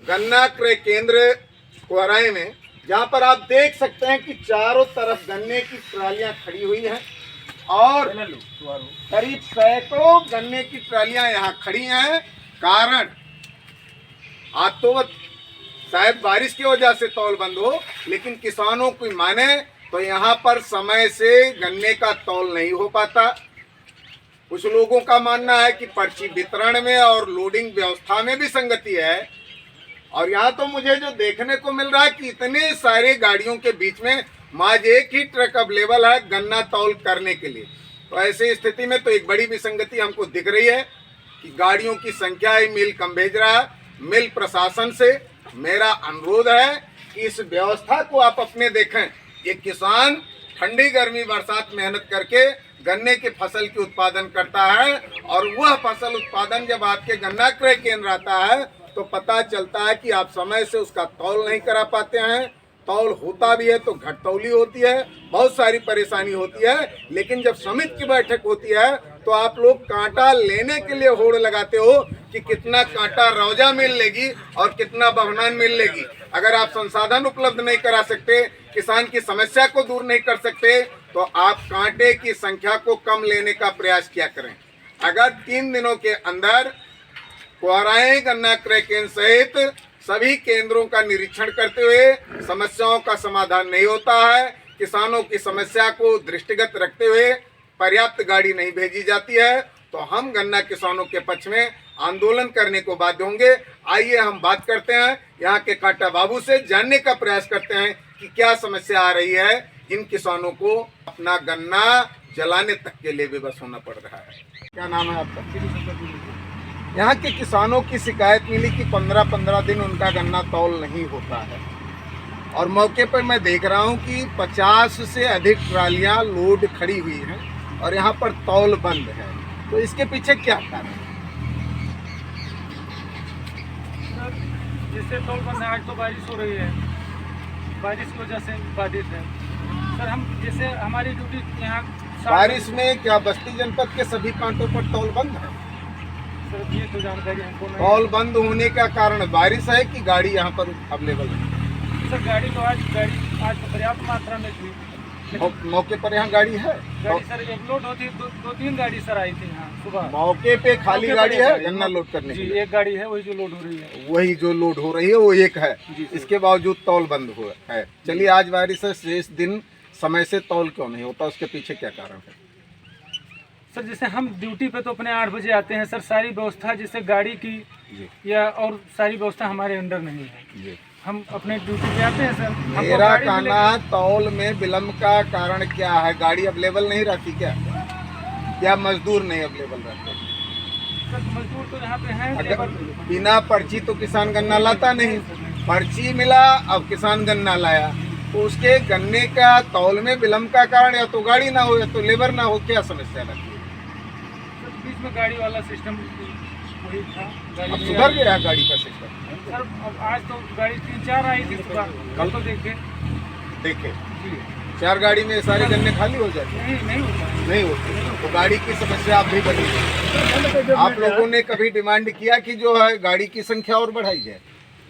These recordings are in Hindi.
गन्ना क्रय केंद्र कोहराई में, जहाँ पर आप देख सकते हैं कि चारों तरफ गन्ने की ट्रालियां खड़ी हुई हैं और करीब सैकड़ों गन्ने की ट्रालियां यहाँ खड़ी हैं। कारण आज तो शायद बारिश की वजह से तौल बंद हो, लेकिन किसानों की माने तो यहाँ पर समय से गन्ने का तौल नहीं हो पाता। कुछ लोगों का मानना है कि पर्ची वितरण में और लोडिंग व्यवस्था में भी संगति है। और यहाँ तो मुझे जो देखने को मिल रहा है कि इतने सारे गाड़ियों के बीच में माज एक ही ट्रक अवेलेबल है गन्ना तौल करने के लिए। तो ऐसी स्थिति में तो एक बड़ी विसंगति हमको दिख रही है कि गाड़ियों की संख्या ही मिल कम भेज रहा है। मिल प्रशासन से मेरा अनुरोध है कि इस व्यवस्था को आप अपने देखें। ये किसान ठंडी गर्मी बरसात मेहनत करके गन्ने की फसल की उत्पादन करता है और वह फसल उत्पादन जब आपके गन्ना क्रय केंद्र आता है तो पता चलता है कि आप समय से उसका तौल नहीं करा पाते हैं। तौल होता भी है तो घटतौली होती है, बहुत सारी परेशानी होती है। लेकिन जब समिति की बैठक होती है तो आप लोग कांटा लेने के लिए होड़ लगाते हो कि कितना कांटा रौजा मिल लेगी और कितना बहनान मिल लेगी। अगर आप संसाधन उपलब्ध नहीं करा सकते, किसान की समस्या को दूर नहीं कर सकते, तो आप कांटे की संख्या को कम लेने का प्रयास किया करें। अगर 3 दिनों के अंदर कोहराई गन्ना क्रय केंद्र सहित सभी केंद्रों का निरीक्षण करते हुए समस्याओं का समाधान नहीं होता है, किसानों की समस्या को दृष्टिगत रखते हुए पर्याप्त गाड़ी नहीं भेजी जाती है, तो हम गन्ना किसानों के पक्ष में आंदोलन करने को बाध्य होंगे। आइए हम बात करते हैं यहाँ के कांटा बाबू से, जानने का प्रयास करते हैं कि क्या समस्या आ रही है। इन किसानों को अपना गन्ना जलाने तक के लिए विवश होना पड़ रहा है। क्या नाम है आपका? यहाँ के किसानों की शिकायत मिली कि 15-15 दिन उनका गन्ना तौल नहीं होता है और मौके पर मैं देख रहा हूँ कि 50 से अधिक ट्रालियाँ लोड खड़ी हुई हैं और यहाँ पर तौल बंद है। तो इसके पीछे क्या कारण है? जिससे तौल बंद है, आज तो बारिश हो रही है, बारिश की वजह से बाधित है सर। हम जैसे हमारी ड्यूटी यहाँ बारिश में क्या बस्ती जनपद के सभी कांटों पर तौल बंद है? सर ये तो जानकारी हमको नहीं। तौल बंद होने का कारण बारिश है कि गाड़ी यहाँ पर अवेलेबल है? सर गाड़ी तो आज पर्याप्त मात्रा में थी। मौके पर यहाँ गाड़ी है? गाड़ी सर एक लोड होती, 2-3 गाड़ी सर आई थी यहाँ सुबह। मौके पे खाली गाड़ी है गन्ना लोड करने जी? के लिए एक गाड़ी है, वही जो लोड हो रही है। वही जो लोड हो रही है वो एक है, इसके बावजूद तौल बंद हुआ है। चलिए, आज बारिश है, शेष दिन समय से तौल क्यों नहीं होता, उसके पीछे क्या कारण है? सर जैसे हम ड्यूटी पे तो अपने 8 बजे आते हैं सर, सारी व्यवस्था जैसे गाड़ी की या और सारी व्यवस्था हमारे अंडर नहीं है। हम अपने ड्यूटी पे आते हैं सर। मेरा कहना तौल में विलम्ब का कारण क्या है? गाड़ी अवेलेबल नहीं रहती क्या मजदूर नहीं अवेलेबल रहते? सर मजदूर तो यहाँ पे हैं, अगर बिना पर्ची तो किसान गन्ना लाता नहीं। पर्ची मिला, अब किसान गन्ना लाया, तो उसके गन्ने का तौल में विलम्ब का कारण या तो गाड़ी ना हो या तो लेबर ना हो, क्या समस्या लगती है? बीच में गाड़ी वाला सिस्टम वही था। अब सुधर गया गाड़ी का सिस्टम सर। अब आज तो गाड़ी 3-4 आई थी सुबह, कल तो देखे 4 गाड़ी में सारे गन्ने खाली हो जाते हैं? नहीं होते। तो गाड़ी की समस्या आप भी बनी। आप लोगों ने कभी डिमांड किया कि जो है गाड़ी की संख्या और बढ़ाई जाए?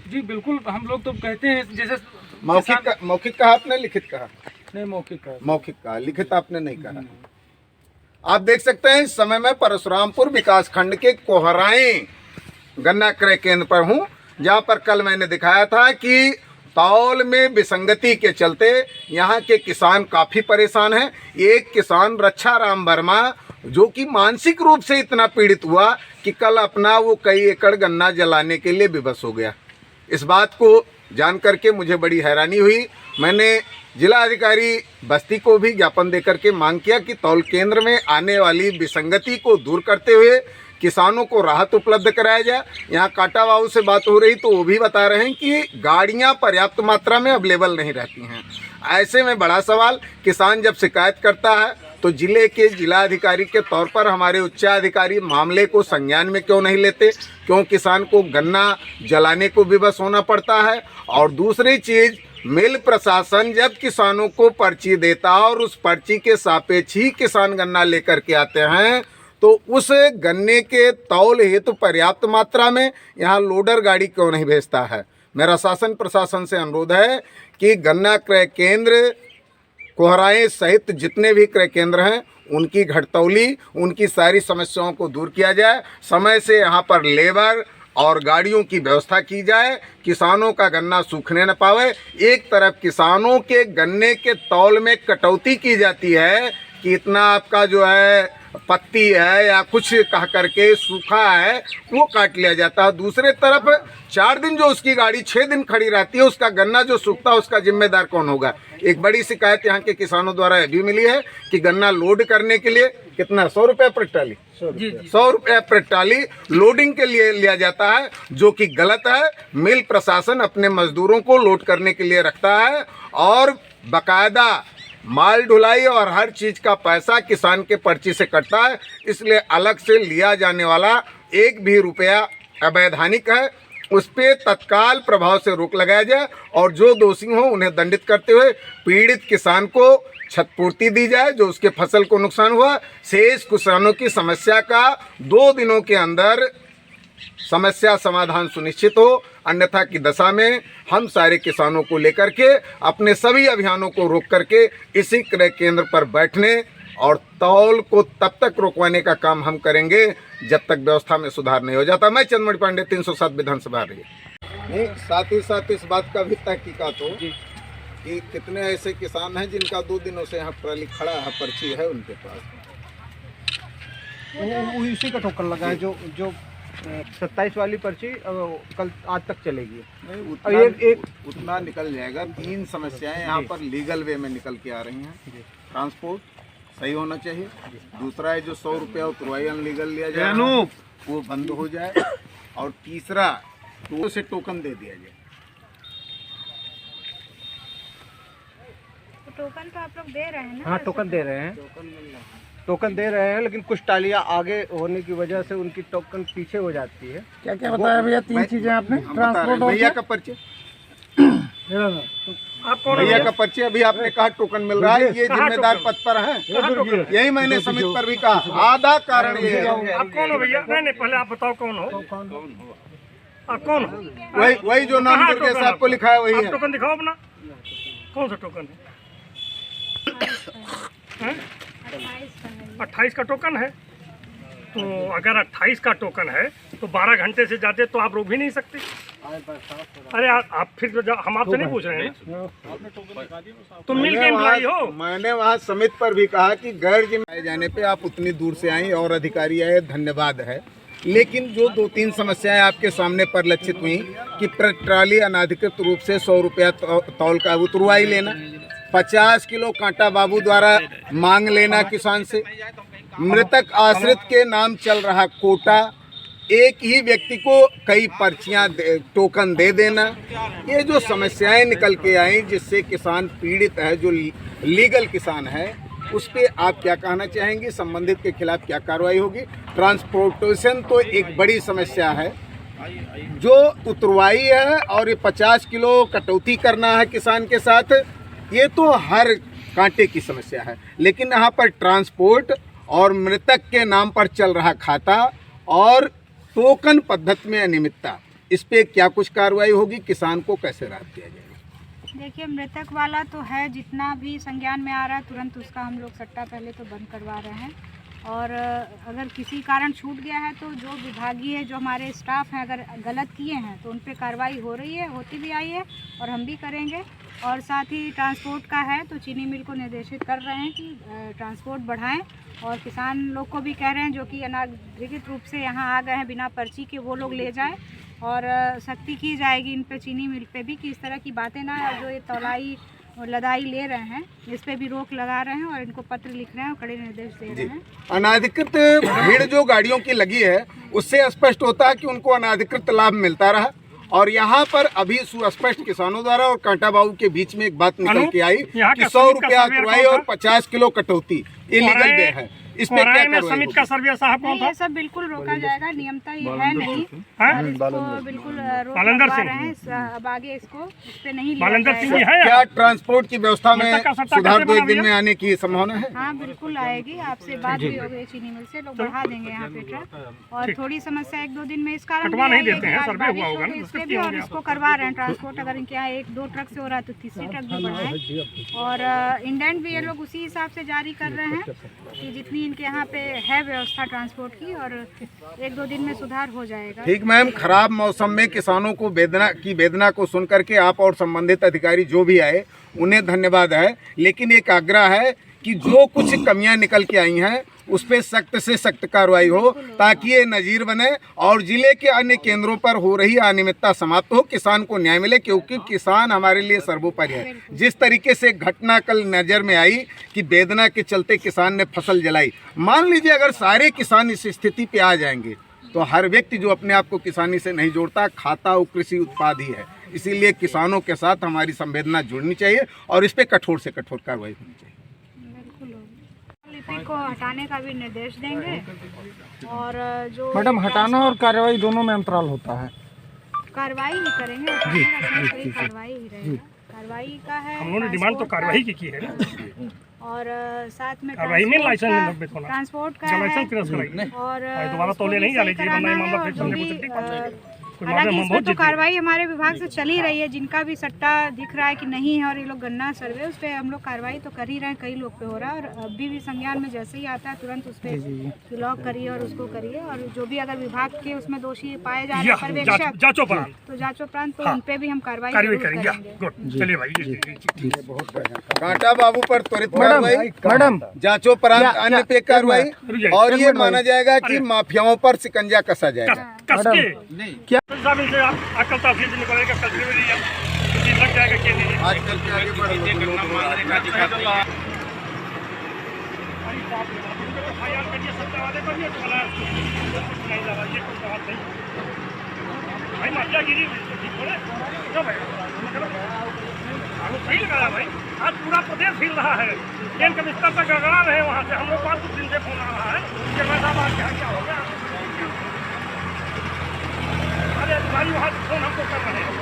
जी बिल्कुल, हम लोग तो कहते हैं। जैसे मौखिक कहा आपने, लिखित कहा? नहीं, मौखिक कहा। मौखिक कहा, लिखित आपने नहीं कहा। आप देख सकते हैं इस समय मैं परशुरामपुर विकास खंड के कोहराई गन्ना क्रय केंद्र पर हूं, जहां पर कल मैंने दिखाया था कि तौल में विसंगति के चलते यहां के किसान काफी परेशान हैं। एक किसान रक्षा राम वर्मा, जो कि मानसिक रूप से इतना पीड़ित हुआ कि कल अपना वो कई एकड़ गन्ना जलाने के लिए विवश हो गया। इस बात को जान करके मुझे बड़ी हैरानी हुई। मैंने जिला अधिकारी बस्ती को भी ज्ञापन देकर के मांग किया कि तौल केंद्र में आने वाली विसंगति को दूर करते हुए किसानों को राहत उपलब्ध कराया जाए। यहाँ कांटा बाबू से बात हो रही तो वो भी बता रहे हैं कि गाड़ियाँ पर्याप्त मात्रा में अवेलेबल नहीं रहती हैं। ऐसे में बड़ा सवाल, किसान जब शिकायत करता है तो जिले के जिलाधिकारी के तौर पर हमारे उच्चाधिकारी मामले को संज्ञान में क्यों नहीं लेते? क्यों किसान को गन्ना जलाने को विवश होना पड़ता है? और दूसरी चीज़, मिल प्रशासन जब किसानों को पर्ची देता और उस पर्ची के सापेक्ष ही किसान गन्ना लेकर के आते हैं, तो उस गन्ने के तौल हेतु पर्याप्त मात्रा में यहाँ लोडर गाड़ी क्यों नहीं भेजता है। मेरा शासन प्रशासन से अनुरोध है कि गन्ना क्रय केंद्र कोहराएं सहित जितने भी क्रय केंद्र हैं उनकी घटतौली, उनकी सारी समस्याओं को दूर किया जाए, समय से यहाँ पर लेबर और गाड़ियों की व्यवस्था की जाए, किसानों का गन्ना सूखने न पावे। एक तरफ किसानों के गन्ने के तौल में कटौती की जाती है कि इतना आपका जो है पत्ती है या कुछ कह करके सूखा है वो काट लिया जाता है, दूसरे तरफ 4 दिन जो उसकी गाड़ी 6 दिन खड़ी रहती है उसका गन्ना जो सूखता है उसका जिम्मेदार कौन होगा। एक बड़ी शिकायत यहाँ के किसानों द्वारा यह भी मिली है कि गन्ना लोड करने के लिए कितना 100 रुपये प्रति ट्राली 100 रुपये प्रति ट्राली लोडिंग के लिए लिया जाता है, जो कि गलत है। मिल प्रशासन अपने मजदूरों को लोड करने के लिए रखता है और बाकायदा माल ढुलाई और हर चीज़ का पैसा किसान के पर्ची से कटता है, इसलिए अलग से लिया जाने वाला एक भी रुपया अवैधानिक है। उस पर तत्काल प्रभाव से रोक लगाया जाए और जो दोषी हो उन्हें दंडित करते हुए पीड़ित किसान को क्षतिपूर्ति दी जाए जो उसके फसल को नुकसान हुआ। शेष किसानों की समस्या का 2 दिनों के अंदर समस्या समाधान सुनिश्चित हो, अन्यथा की दशा में हम सारे किसानों को लेकर के अपने सभी अभियानों को रोक करके इसी क्रय केंद्र पर बैठने और तौल को तब तक रोकवाने का काम हम करेंगे जब तक व्यवस्था में सुधार नहीं हो जाता। मैं चंद्रमणि पांडे 307 विधानसभा रही। नहीं, साथ ही साथ इस बात का भी तहकीकात हो कि कितने ऐसे किसान हैं जिनका 2 दिनों से यहाँ ट्राली खड़ा है, पर्ची है उनके पास, वो इसी का टोकन लगा है जो 27 वाली पर्ची कल आज तक चलेगी। नहीं, उतना निकल जाएगा। 3 समस्याएं यहाँ पर लीगल वे में निकल के आ रही हैं। ट्रांसपोर्ट सही होना चाहिए, दूसरा है जो 100 रुपया उतरवाई अनलीगल लिया जाए वो बंद हो जाए, और तीसरा तो से टोकन दे दिया जाए। टोकन तो आप लोग दे रहे हैं ना? हाँ, टोकन दे रहे हैं, टोकन दे रहे हैं, लेकिन कुछ टालियाँ आगे होने की वजह से उनकी टोकन पीछे हो जाती है। क्या क्या बताया भैया? 3 चीजें आपने ट्रांसपोर्ट भैया का पर्ची, भैया का पर्ची अभी आपने कहा टोकन मिल रहा है, ये जिम्मेदार पद पर है, यही मैंने समिति पर भी कहा। आधा कारण ये है। आप कौन हो भैया? नहीं, पहले आप बताओ कौन हो? आप कौन हो? वही जो नाम करके साहब को लिखा है वही है। टोकन दिखाओ अपना, कौन सा टोकन है? 28 का टोकन है। तो अगर 28 का टोकन है तो 12 घंटे से ज़्यादा तो आप रोक भी नहीं सकते। अरे आप फिर हम आपसे नहीं पूछ रहे हैं, तुम मिल के एम्प्लॉई हो। मैंने वहाँ समिति पर भी कहा कि गैर जिम्मेदार जाने पे आप उतनी दूर से आई और अधिकारी आए, धन्यवाद है। लेकिन जो 2-3 समस्याएं आपके सामने परिलक्षित हुई कि ट्राली अनाधिकृत रूप से 100 रुपया तौल का उतरवाई लेना, 50 किलो कांटा बाबू द्वारा मांग लेना किसान से, मृतक आश्रित के नाम चल रहा कोटा, एक ही व्यक्ति को कई पर्चियां टोकन दे देना, ये जो समस्याएं निकल के आई जिससे किसान पीड़ित है, जो लीगल किसान है, उस पर आप क्या कहना चाहेंगे? संबंधित के खिलाफ क्या कार्रवाई होगी? ट्रांसपोर्टेशन तो एक बड़ी समस्या है, जो उतरवाई है और ये 50 किलो कटौती करना है किसान के साथ, ये तो हर कांटे की समस्या है। लेकिन यहाँ पर ट्रांसपोर्ट और मृतक के नाम पर चल रहा खाता और टोकन पद्धति में अनियमितता, इस पे क्या कुछ कार्रवाई होगी? किसान को कैसे राहत दिया जाएगा? देखिए, मृतक वाला तो है, जितना भी संज्ञान में आ रहा है तुरंत उसका हम लोग सट्टा पहले तो बंद करवा रहे हैं। और अगर किसी कारण छूट गया है तो जो विभागीय जो हमारे स्टाफ हैं अगर गलत किए हैं तो उन पे कार्रवाई हो रही है, होती भी आई है और हम भी करेंगे। और साथ ही ट्रांसपोर्ट का है तो चीनी मिल को निर्देशित कर रहे हैं कि ट्रांसपोर्ट बढ़ाएं, और किसान लोग को भी कह रहे हैं जो कि अनाधिकृत रूप से यहाँ आ गए हैं बिना पर्ची के, वो लोग ले जाएं। और सख्ती की जाएगी इन पे, चीनी मिल पे भी, कि इस तरह की बातें ना, और जो ये तौलाई और लदाई ले रहे हैं इस पे भी रोक लगा रहे हैं और इनको पत्र लिख रहे हैं और कड़े निर्देश दे रहे हैं। अनाधिकृत भीड़ जो गाड़ियों की लगी है उससे स्पष्ट होता है कि उनको अनाधिकृत लाभ मिलता रहा, और यहाँ पर अभी सुस्पष्ट किसानों द्वारा और कांटा बाबू के बीच में एक बात निकल के आई कि 100 रुपया उतरवाई और 50 किलो कटौती इलीगल वे है। इस पे क्या कोराई में कार्रवाई समिति होगी? का सर्वे साहब कौन नहीं, था? ये सब बिल्कुल रोका जाएगा, नियमता ये है नहीं। हाँ? और इसको बिल्कुल रोक बालेंद्र लगवा सिंह। रहे हैं। अब आगे इसको इस पे नहीं लिया बालेंद्र सिंह जी जाएगा। है क्या यहाँ? ट्रांसपोर्ट की व्यवस्था में मृतक का सट्टा सुधार कैसे 2 बना दिन भैया? में आने की संभावना है? हाँ बिल्कुल आएगी, आपसे बात भी हो गई चीनी मिल से, लोग बढ़ा देंगे यहाँ पे ट्रक। और थोड़ी समस्या 1-2 दिन में इस कारण कटवा भी नहीं आई है देते कि हैं, आज सर्वे बारिश हुआ हो होगा गई, ना, इसलिए छुट्टी भी हो और गया। इसको करवा रहे हैं ट्रांसपोर्ट। अगर इनके यहाँ 1-2 ट्रक से हो रहा है तो तीसरी ट्रक भी बढ़ाएं। और इंडेंट भी ये लोग उसी हिसाब से जारी कर रहे हैं कि जितनी इनके यहाँ पे है व्यवस्था ट्रांसपोर्ट की, और 1-2 दिन में सुधार हो जाएगा। ठीक मैम, खराब मौसम में किसानों को वेदना को सुन करके आप और संबंधित अधिकारी जो भी आए उन्हें धन्यवाद है, लेकिन एक आग्रह है कि जो कुछ कमियां निकल के आई हैं उस पर सख्त से सख्त कार्रवाई हो, ताकि ये नज़ीर बने और जिले के अन्य केंद्रों पर हो रही अनियमितता समाप्त हो, किसान को न्याय मिले, क्योंकि किसान हमारे लिए सर्वोपरि है। जिस तरीके से घटना कल नज़र में आई कि वेदना के चलते किसान ने फसल जलाई, मान लीजिए अगर सारे किसान इस स्थिति पे आ जाएंगे तो हर व्यक्ति जो अपने आप को किसानी से नहीं जोड़ता, खाता वो कृषि उत्पाद ही है। इसीलिए किसानों के साथ हमारी संवेदना जुड़नी चाहिए और इस पर कठोर से कठोर कार्रवाई होनी चाहिए। लिपि को हटाने का भी निर्देश देंगे। और जो मैडम, हटाना और कार्रवाई दोनों में अंतराल होता है। कार्रवाई ही करेंगे, हटाने का इसमें कोई कार्रवाई ही रहेगा। कार्रवाई का है, हम लोगों ने डिमांड तो ट्रांसपोर्ट कार्रवाई का, की है ना। और साथ में कार्रवाई में लाइसेंस होना, ट्रांसपोर्ट का लाइसेंस है, क्रॉस कराइए। और दोबारा इसको तोले भी नहीं जाने सही चाहिए, वरना ये कराना मामला है। फिर और जो सुनने को भी, चलती कोई हालांकि मामला हम इसमें बहुत तो जीते। कार्रवाई हमारे विभाग से चल ही रही है। जिनका भी सट्टा दिख रहा है कि नहीं है और ये लोग गन्ना सर्वे, उस पर हम लोग कार्रवाई तो कर ही रहे हैं, कई लोग पे हो रहा है। और अभी भी संज्ञान में जैसे ही आता है तुरंत उस पर लॉक करिए और उसको करिए। और जो भी अगर विभाग के उसमें दोषी पाए जा रहे हैं पर्यवेक्षक, जांचो पर तो जांचोपरांत तो उन पे भी हम कार्रवाई कार्रवाई जरूर करेंगे। करेंगे। गुड, चलिए भाई। कांटा बाबू पर त्वरित कार्रवाई, मैडम, जांचोपरांत अन्य पे कार्रवाई, और ये माना जाएगा कि माफियाओं पर शिकंजा कसा जाएगा। कस के क्या साहब इनसे आप अकल तहसील से निकलेगा, कल से भी लग जाएगा के लिए। आजकल के आगे बढ़ भाई माफिया गिरी क्यों भाई? सही लगाया भाई, आज पूरा प्रदेश हिल रहा है। ट्रेन का बिस्तर तक गड़गड़ा रहे वहाँ से, हम लोग 5 दिन से फोन आ रहा है कि मैं साहब आज क्या हो गया। अरे अधिकारी वहाँ से फोन हमको कर रहे हैं।